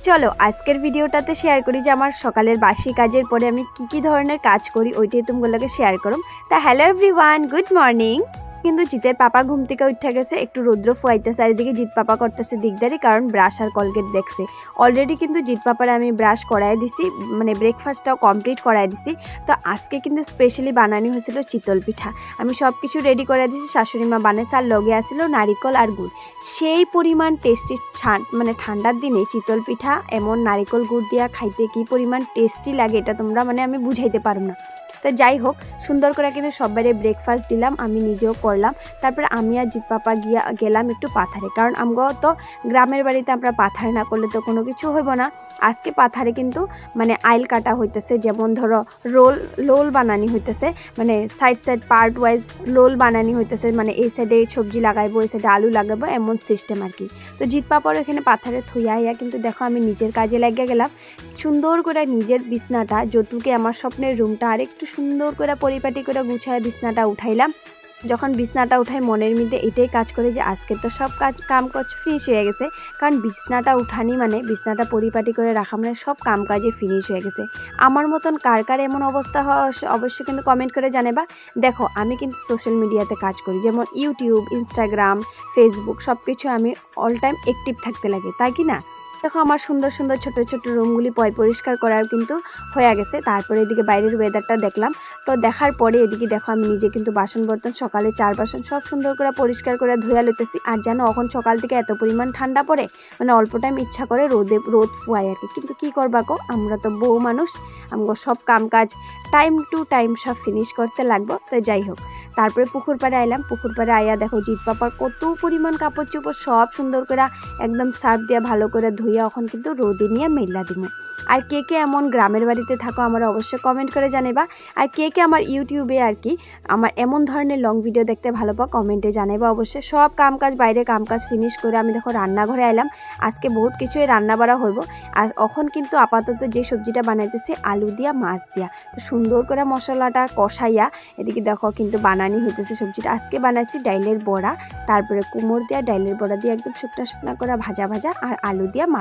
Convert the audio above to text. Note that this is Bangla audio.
চলো আজকের ভিডিওটাতে শেয়ার করি যে আমার সকালের বাসি কাজের পরে আমি কি ধরনের কাজ করি ওইটাই তোমাগুলোকে শেয়ার করুম। তা হ্যালো এভরিওয়ান, গুড মর্নিং। কিন্তু জিতের পাপা ঘুম থেকে উঠে গেছে, একটু রৌদ্র ফুয়াইতেছে, আর এদিকে জিত পাপা করতেছে দিকদারি, কারণ ব্রাশ আর কলগেট দেখছে। অলরেডি কিন্তু জিত পাপারে আমি ব্রাশ করাই দিছি, মানে ব্রেকফাস্টটাও কমপ্লিট করাই দিছি। তো আজকে কিন্তু স্পেশালি বানানো হয়েছিল চিতল পিঠা। আমি সব কিছু রেডি করে দিছি, শাশুড়ি মা বানাইছে, আর লগে আসছিল নারিকল আর গুড়। সেই পরিমাণ টেস্টি, মানে ঠান্ডার দিনে চিতল পিঠা এমন নারিকল গুড় দিয়া খাইতে কি পরিমাণ টেস্টি লাগে এটা তোমরা আমি বুঝাইতে পারব না। তো যাই হোক, সুন্দর করে কিন্তু সবাইরে ব্রেকফাস্ট দিলাম, আমি নিজেও করলাম। তারপরে আমি আর জিত পাপা গেলাম একটু পাথারে, কারণ আমগো তো গ্রামের বাড়িতে আমরা পাথারে না করলে তো কোনো কিছু হইব না। আজকে পাথারে কিন্তু মানে আইল কাটা হইতেছে, যেমন ধরো লোল বানানি হইতেছে, মানে সাইড পার্ট ওয়াইজ লোল বানানি হইতেছে, মানে এই সাইডে সবজি লাগাইবো, এই সাইডে আলু লাগাবো, এমন সিস্টেম আর কি। তো জিত পাপারও এখানে পাথারে থইয়া কিন্তু দেখো আমি নিজের কাজে লাগিয়ে গেলাম। সুন্দর করে নিজের বিছনাটা, যতটুকু আমার স্বপ্নের রুমটা আর একটু সুন্দর করে পরিপাটি করে গুছায় বিছনাটা উঠাইলাম। যখন বিছনাটা উঠাই মনের মধ্যে এটাই কাজ করে যে আজকে তো সব কাম কাজ ফিনিশ হয়ে গেছে, কারণ বিছনাটা উঠানি মানে বিছনাটা পরিপাটি করে রাখা মানে সব কাম কাজে ফিনিশ হয়ে গেছে। আমার মতন কার কার এমন অবস্থা হয় অবশ্যই কিন্তু কমেন্ট করে জানাবা। দেখো আমি কিন্তু সোশ্যাল মিডিয়াতে কাজ করি, যেমন ইউটিউব, ইনস্টাগ্রাম, ফেসবুক, সব কিছু আমি অল টাইম অ্যাক্টিভ থাকতে লাগে, তাই কি না? দেখো আমার সুন্দর সুন্দর ছোট ছোট রুমগুলি পরিষ্কার করার কিন্তু হয়ে গেছে। তারপরে এদিকে বাইরের ওয়েদারটা দেখলাম। তো দেখার পরে এদিকে দেখো আমি নিজে কিন্তু বাসন বর্তন সকালে 4 বাসন সব সুন্দর করে পরিষ্কার করে ধুয়া লইতেছি। আর জানো এখন সকাল থেকে এত পরিমাণ ঠান্ডা পড়ে, মানে অল্প টাইম ইচ্ছা করে রোদ ফুয়াই আর কি। কিন্তু কী করবা গো, আমরা তো বউ মানুষ, আমগো সব কাম কাজ টাইম টু টাইম সব ফিনিশ করতে লাগবো। তো যাই হোক, তারপরে পুকুর পাড়ে আইলাম। পুকুর পাড়ে আইয়া দেখো জিত পাপার কত পরিমাণ কাপড় চোপড় সব সুন্দর করে একদম সার্ফ দিয়ে ভালো করে ধুইয়া এখন কিন্তু রোদে নিয়ে মেলা দিব। আর কে কে এমন গ্রামের বাড়িতে থাকো আমার অবশ্যই কমেন্ট করে জানাবা। আর কে কে আমার ইউটিউবে আর কি আমার এমন ধরনের লং ভিডিও দেখতে ভালো পাও কমেন্টে জানাবা অবশ্যই। সব কামকাজ বাইরে কামকাজ ফিনিশ করে আমি দেখো রান্নাঘরে আইলাম। আজকে বহুত কিছুই রান্না বাড়া হইব। আর এখন কিন্তু আপাতত যে সবজিটা বানাইতেছি আলু দিয়া মাছ দিয়া, তো সুন্দর করে মশলাটা কষাইয়া এদিকে দেখো কিন্তু বানানি হইতেছে সবজিটা। আজকে বানাইছি ডাইলের বড়া, তারপরে কুমড় দিয়া ডাইলের বড়া দিয়ে একদম শুকনা শুকনা করে ভাজা আর আলু দিয়া মাছ।